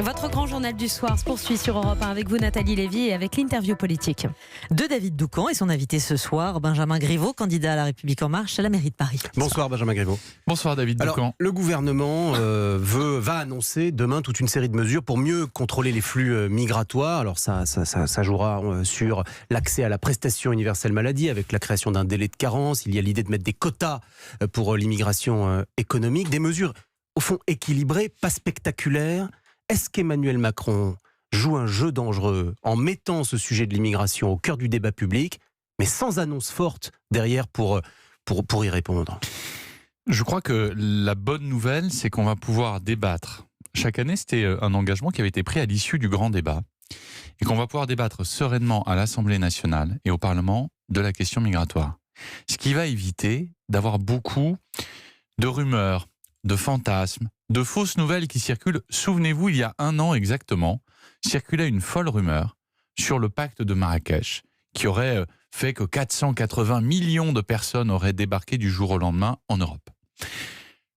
Votre grand journal du soir se poursuit sur Europe 1 avec vous, Nathalie Lévy, et avec l'interview politique. De David Doucan et son invité ce soir, Benjamin Griveaux, candidat à La République En Marche à la mairie de Paris. Bonsoir Benjamin Griveaux. Bonsoir David Doucan. Alors, le gouvernement va annoncer demain toute une série de mesures pour mieux contrôler les flux migratoires. Alors ça jouera sur l'accès à la prestation universelle maladie avec la création d'un délai de carence. Il y a l'idée de mettre des quotas pour l'immigration économique. Des mesures au fond équilibrées, pas spectaculaires. Est-ce qu'Emmanuel Macron joue un jeu dangereux en mettant ce sujet de l'immigration au cœur du débat public, mais sans annonce forte derrière pour y répondre? Je crois que la bonne nouvelle, c'est qu'on va pouvoir débattre. Chaque année, c'était un engagement qui avait été pris à l'issue du grand débat. Et qu'on va pouvoir débattre sereinement à l'Assemblée nationale et au Parlement de la question migratoire. Ce qui va éviter d'avoir beaucoup de rumeurs, de fantasmes, de fausses nouvelles qui circulent. Souvenez-vous, il y a 1 an exactement, circulait une folle rumeur sur le pacte de Marrakech qui aurait fait que 480 millions de personnes auraient débarqué du jour au lendemain en Europe.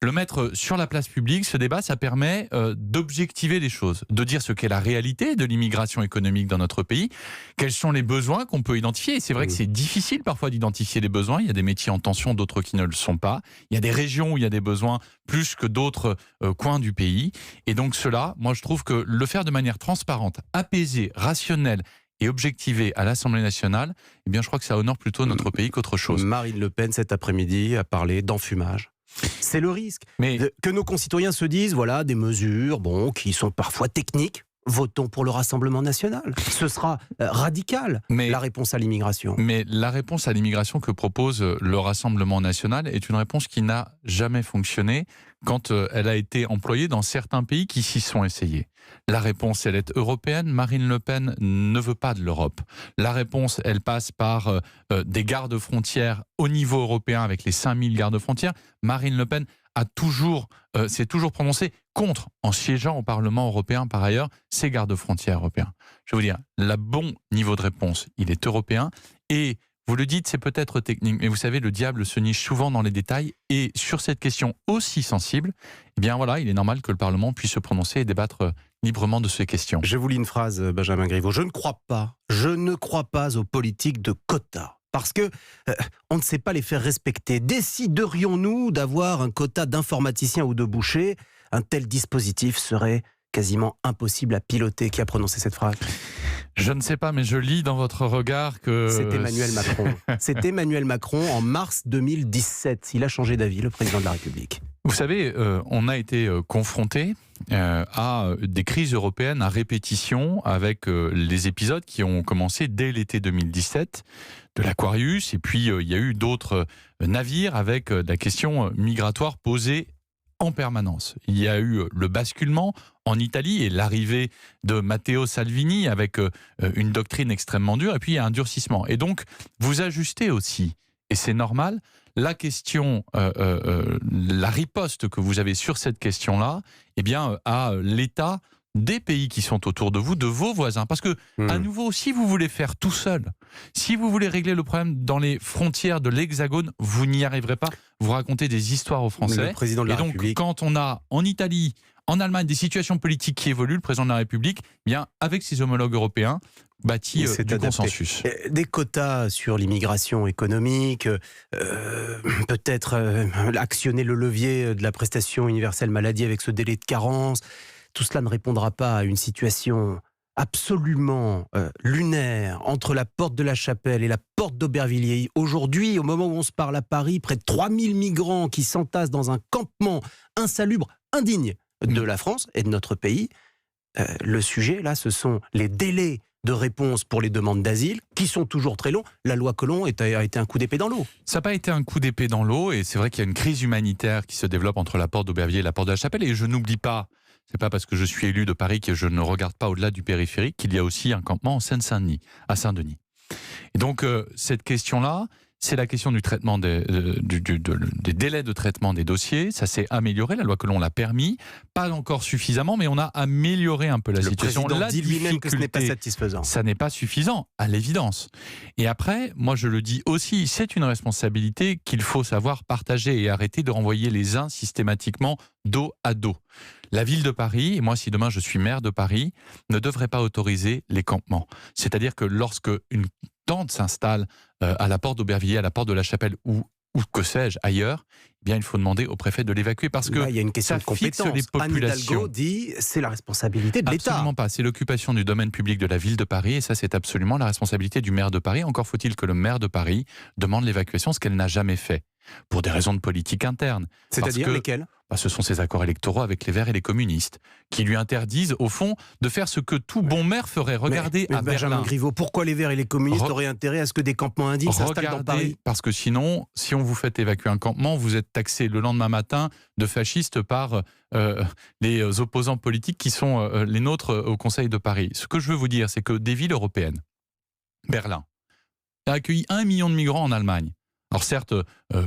Le mettre sur la place publique, ce débat, ça permet d'objectiver les choses, de dire ce qu'est la réalité de l'immigration économique dans notre pays, quels sont les besoins qu'on peut identifier. Et c'est vrai que c'est difficile parfois d'identifier les besoins. Il y a des métiers en tension, d'autres qui ne le sont pas. Il y a des régions où il y a des besoins plus que d'autres coins du pays. Et donc cela, moi je trouve que le faire de manière transparente, apaisée, rationnelle et objectivée à l'Assemblée nationale, eh bien je crois que ça honore plutôt notre pays qu'autre chose. Marine Le Pen cet après-midi a parlé d'enfumage. C'est le risque que nos concitoyens se disent, voilà, des mesures qui sont parfois techniques, votons pour le Rassemblement national. Ce sera radical, la réponse à l'immigration. Mais la réponse à l'immigration que propose le Rassemblement national est une réponse qui n'a jamais fonctionné quand elle a été employée dans certains pays qui s'y sont essayés. La réponse, elle est européenne. Marine Le Pen ne veut pas de l'Europe. La réponse, elle passe par des gardes-frontières au niveau européen avec les 5000 gardes-frontières. Marine Le Pen s'est toujours prononcée contre, en siégeant au Parlement européen par ailleurs, ces gardes-frontières européens. Je veux dire, le bon niveau de réponse, il est européen. Et vous le dites, c'est peut-être technique, mais vous savez, le diable se niche souvent dans les détails. Et sur cette question aussi sensible, eh bien voilà, il est normal que le Parlement puisse se prononcer et débattre librement de ces questions. Je vous lis une phrase, Benjamin Griveaux. Je ne crois pas aux politiques de quotas. Parce que on ne sait pas les faire respecter. Déciderions-nous d'avoir un quota d'informaticiens ou de bouchers? Un tel dispositif serait quasiment impossible à piloter. Qui a prononcé cette phrase? Je ne sais pas, mais je lis dans votre regard que... C'est Emmanuel Macron. C'est Emmanuel Macron en mars 2017. Il a changé d'avis, le président de la République. Vous savez, on a été confronté à des crises européennes à répétition avec les épisodes qui ont commencé dès l'été 2017 de l'Aquarius, et puis il y a eu d'autres navires avec la question migratoire posée en permanence. Il y a eu le basculement en Italie et l'arrivée de Matteo Salvini avec une doctrine extrêmement dure, et puis il y a un durcissement. Et donc, vous ajustez aussi, et c'est normal, la question, la riposte que vous avez sur cette question-là, eh bien, à l'état des pays qui sont autour de vous, de vos voisins. Parce que, à nouveau, si vous voulez faire tout seul, si vous voulez régler le problème dans les frontières de l'Hexagone, vous n'y arriverez pas. Vous racontez des histoires aux Français. Le président de la République. Quand on a en Italie, en Allemagne, des situations politiques qui évoluent, le président de la République, eh bien, avec ses homologues européens, bâtit du consensus. Des quotas sur l'immigration économique, peut-être actionner le levier de la prestation universelle maladie avec ce délai de carence. Tout cela ne répondra pas à une situation absolument lunaire entre la porte de la Chapelle et la porte d'Aubervilliers. Aujourd'hui, au moment où on se parle à Paris, près de 3000 migrants qui s'entassent dans un campement insalubre, indigne de la France et de notre pays. Le sujet, là, ce sont les délais de réponse pour les demandes d'asile, qui sont toujours très longs. La loi Collomb a été un coup d'épée dans l'eau. Ça n'a pas été un coup d'épée dans l'eau, et c'est vrai qu'il y a une crise humanitaire qui se développe entre la porte d'Aubervilliers et la porte de la Chapelle, et je n'oublie pas, c'est pas parce que je suis élu de Paris que je ne regarde pas au-delà du périphérique, qu'il y a aussi un campement en Seine-Saint-Denis, à Saint-Denis. Et donc, cette question-là, c'est la question du traitement des délais de traitement des dossiers. Ça s'est amélioré, la loi Collomb l'a permis, pas encore suffisamment, mais on a amélioré un peu la situation. Le président dit lui-même que ce n'est pas satisfaisant. Ça n'est pas suffisant, à l'évidence. Et après, moi je le dis aussi, c'est une responsabilité qu'il faut savoir partager et arrêter de renvoyer les uns systématiquement dos à dos. La ville de Paris, et moi si demain je suis maire de Paris, ne devrait pas autoriser les campements. C'est-à-dire que lorsque une tente s'installe à la porte d'Aubervilliers, à la porte de la Chapelle ou que sais-je, ailleurs, eh bien, il faut demander au préfet de l'évacuer parce que là, il y a une question ça de compétence. fixe les populations. Anne Hidalgo dit c'est la responsabilité de l'État. Absolument pas. C'est l'occupation du domaine public de la ville de Paris et ça, c'est absolument la responsabilité du maire de Paris. Encore faut-il que le maire de Paris demande l'évacuation, ce qu'elle n'a jamais fait, pour des raisons de politique interne. C'est-à-dire lesquelles ? Ce sont ces accords électoraux avec les Verts et les communistes qui lui interdisent, au fond, de faire ce que tout bon maire ferait. Regardez à Benjamin Berlin. Griveaux, pourquoi les Verts et les communistes auraient intérêt à ce que des campements indignes s'installent dans Paris ? Parce que sinon, si on vous fait évacuer un campement, vous êtes taxé le lendemain matin de fascistes par les opposants politiques qui sont les nôtres au Conseil de Paris. Ce que je veux vous dire, c'est que des villes européennes, Berlin, a accueilli 1 million de migrants en Allemagne. Alors certes,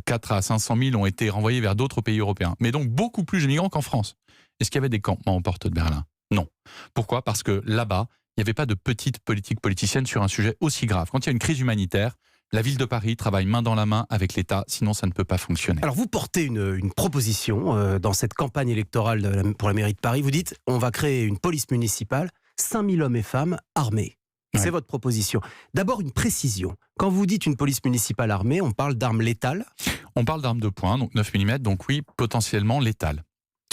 4 à 500 000 ont été renvoyés vers d'autres pays européens, mais donc beaucoup plus de migrants qu'en France. Est-ce qu'il y avait des campements aux portes de Berlin ? Non. Pourquoi ? Parce que là-bas, il n'y avait pas de petite politique politicienne sur un sujet aussi grave. Quand il y a une crise humanitaire, la ville de Paris travaille main dans la main avec l'État, sinon ça ne peut pas fonctionner. Alors vous portez une proposition dans cette campagne électorale pour la mairie de Paris. Vous dites, on va créer une police municipale, 5000 hommes et femmes armés. C'est votre proposition. D'abord, une précision. Quand vous dites une police municipale armée, on parle d'armes létales ? On parle d'armes de poing, donc 9 mm, donc oui, potentiellement létales.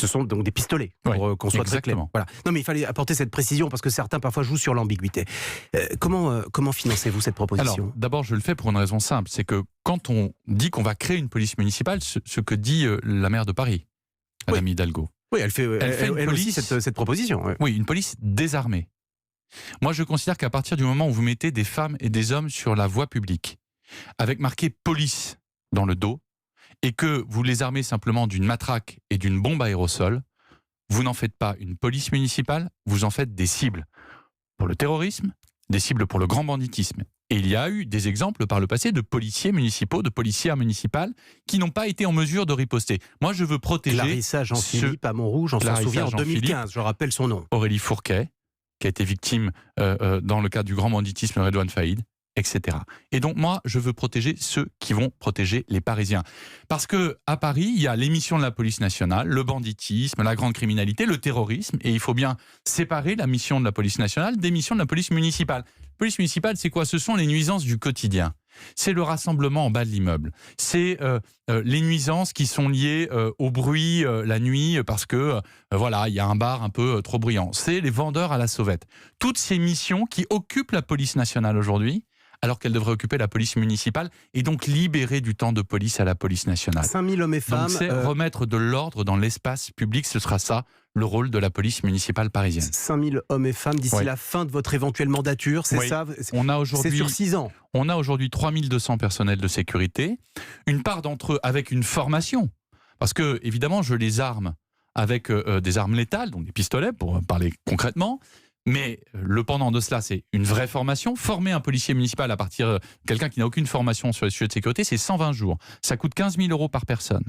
Ce sont donc des pistolets, pour qu'on soit très clair. Voilà. Non, mais il fallait apporter cette précision parce que certains parfois jouent sur l'ambiguïté. Comment financez-vous cette proposition ? Alors, d'abord, je le fais pour une raison simple, c'est que quand on dit qu'on va créer une police municipale, ce que dit la maire de Paris, Madame Hidalgo. Oui, elle fait aussi cette proposition. Ouais. Oui, une police désarmée. Moi, je considère qu'à partir du moment où vous mettez des femmes et des hommes sur la voie publique, avec marqué « police » dans le dos, et que vous les armez simplement d'une matraque et d'une bombe aérosol, vous n'en faites pas une police municipale, vous en faites des cibles pour le terrorisme, des cibles pour le grand banditisme. Et il y a eu des exemples par le passé de policiers municipaux, de policières municipales qui n'ont pas été en mesure de riposter. Moi, je veux protéger... Clarissa Jean-Philippe à Montrouge, on s'en souvient, en 2015, je rappelle son nom. Aurélie Fourquet, qui a été victime dans le cadre du grand banditisme Redouane Faïd, etc. Et donc moi, je veux protéger ceux qui vont protéger les Parisiens. Parce qu'à Paris, il y a les missions de la police nationale, le banditisme, la grande criminalité, le terrorisme, et il faut bien séparer la mission de la police nationale des missions de la police municipale. La police municipale, c'est quoi ? Ce sont les nuisances du quotidien. C'est le rassemblement en bas de l'immeuble. C'est les nuisances qui sont liées au bruit la nuit parce que voilà, il y a un bar un peu trop bruyant. C'est les vendeurs à la sauvette. Toutes ces missions qui occupent la police nationale aujourd'hui, alors qu'elle devrait occuper la police municipale et donc libérer du temps de police à la police nationale. 5000 hommes et femmes. Donc c'est remettre de l'ordre dans l'espace public, ce sera ça le rôle de la police municipale parisienne. 5000 hommes et femmes d'ici la fin de votre éventuelle mandature, c'est ça ? C'est sur 6 ans. On a aujourd'hui 3200 personnels de sécurité, une part d'entre eux avec une formation, parce que évidemment je les arme avec des armes létales, donc des pistolets pour parler concrètement. Mais le pendant de cela, c'est une vraie formation. Former un policier municipal à partir de quelqu'un qui n'a aucune formation sur les sujets de sécurité, c'est 120 jours. Ça coûte 15 000 € par personne.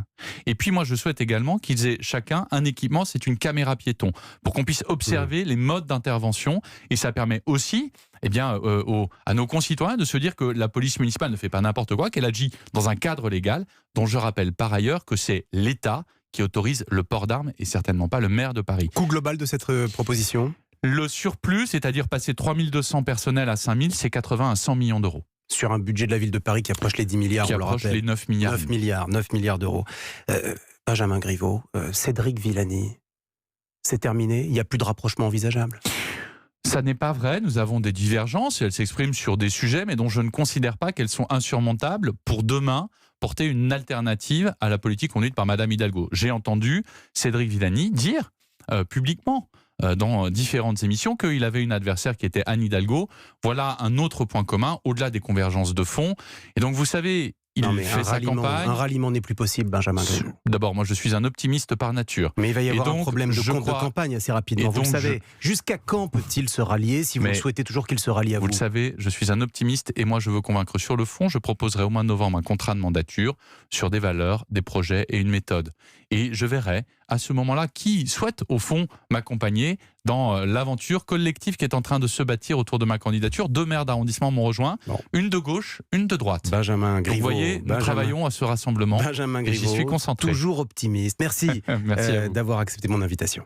Et puis moi, je souhaite également qu'ils aient chacun un équipement, c'est une caméra piéton, pour qu'on puisse observer les modes d'intervention. Et ça permet aussi à nos concitoyens de se dire que la police municipale ne fait pas n'importe quoi, qu'elle agit dans un cadre légal, dont je rappelle par ailleurs que c'est l'État qui autorise le port d'armes et certainement pas le maire de Paris. Coût global de cette proposition ? Le surplus, c'est-à-dire passer 3200 personnels à 5000, c'est 80 à 100 millions d'euros. Sur un budget de la ville de Paris qui approche les 10 milliards, qui approche les 9 milliards. 9 milliards d'euros. Benjamin Griveaux, Cédric Villani, c'est terminé ? Il n'y a plus de rapprochement envisageable ? Ça n'est pas vrai, nous avons des divergences, et elles s'expriment sur des sujets, mais dont je ne considère pas qu'elles sont insurmontables pour demain porter une alternative à la politique conduite par Madame Hidalgo. J'ai entendu Cédric Villani dire publiquement, dans différentes émissions, qu'il avait une adversaire qui était Anne Hidalgo. Voilà un autre point commun, au-delà des convergences de fond. Et donc, vous savez, il fait sa campagne. Un ralliement n'est plus possible, Benjamin Griveaux. D'abord, moi, je suis un optimiste par nature. Mais il va y avoir un problème de compte de campagne assez rapidement. Vous le savez. Jusqu'à quand peut-il se rallier si vous souhaitez toujours qu'il se rallie à vous ? Vous le savez, je suis un optimiste et moi, je veux convaincre sur le fond. Je proposerai au mois de novembre un contrat de mandature sur des valeurs, des projets et une méthode. et je verrai à ce moment-là qui souhaite au fond m'accompagner dans l'aventure collective qui est en train de se bâtir autour de ma candidature. 2 maires d'arrondissement m'ont rejoint, une de gauche, une de droite. Benjamin Griveaux. Donc vous voyez, nous travaillons à ce rassemblement. Benjamin et j'y Griveaux, suis concentré. toujours optimiste. Merci, Merci à vous. d'avoir accepté mon invitation.